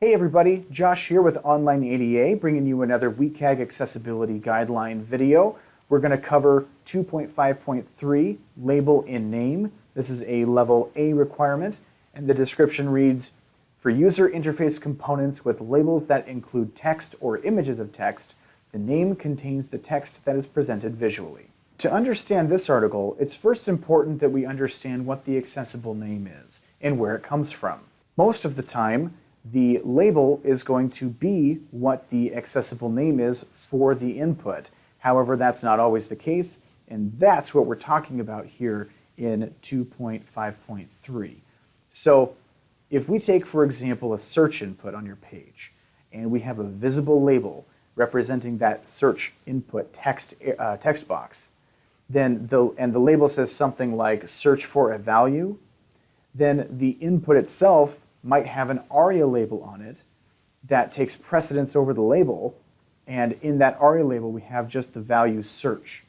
Hey everybody, Josh here with Online ADA, bringing you another WCAG Accessibility Guideline video. We're going to cover 2.5.3, Label in Name. This is a Level A requirement, and the description reads, for user interface components with labels that include text or images of text, the name contains the text that is presented visually. To understand this article, it's first important that we understand what the accessible name is and where it comes from. Most of the time, the label is going to be what the accessible name is for the input. However, that's not always the case, and that's what we're talking about here in 2.5.3. So if we take, for example, a search input on your page, and we have a visible label representing that search input text box, then the label says something like search for a value, then the input itself might have an aria label on it that takes precedence over the label, and in that aria label we have just the value search.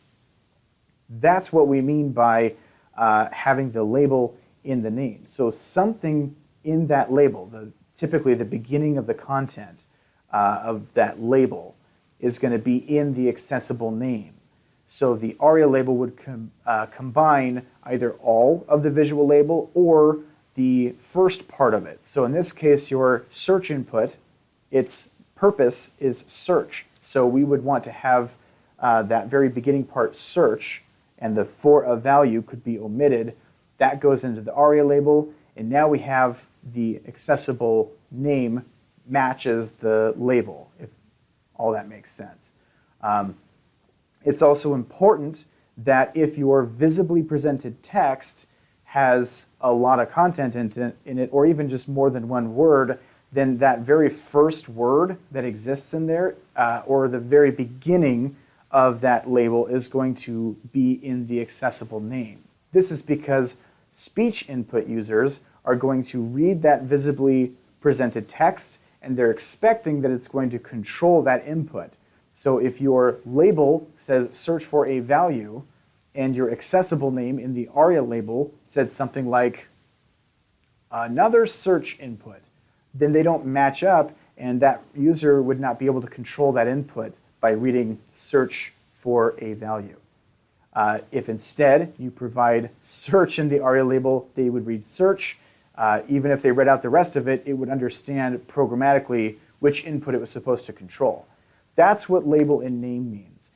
That's what we mean by having the label in the name. So something in that label, typically the beginning of the content of that label, is going to be in the accessible name. So the aria label would combine either all of the visual label or the first part of it. So in this case, your search input, its purpose is search. So we would want to have that very beginning part search, and the for a value could be omitted. That goes into the aria label, and now we have the accessible name matches the label, if all that makes sense. It's also important that if your visibly presented text has a lot of content in it, or even just more than one word, then that very first word that exists in there, or the very beginning of that label, is going to be in the accessible name. This is because speech input users are going to read that visibly presented text, and they're expecting that it's going to control that input. So if your label says search for a value, and your accessible name in the aria label said something like another search input, then they don't match up, and that user would not be able to control that input by reading search for a value. If instead you provide search in the aria label, they would read search. Even if they read out the rest of it, it would understand programmatically which input it was supposed to control. That's what label in name means.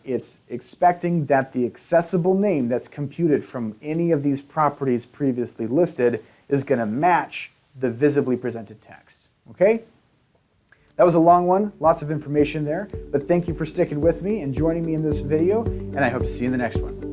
It's expecting that the accessible name that's computed from any of these properties previously listed is going to match the visibly presented text. Okay? That was a long one, lots of information there, but thank you for sticking with me and joining me in this video, and I hope to see you in the next one.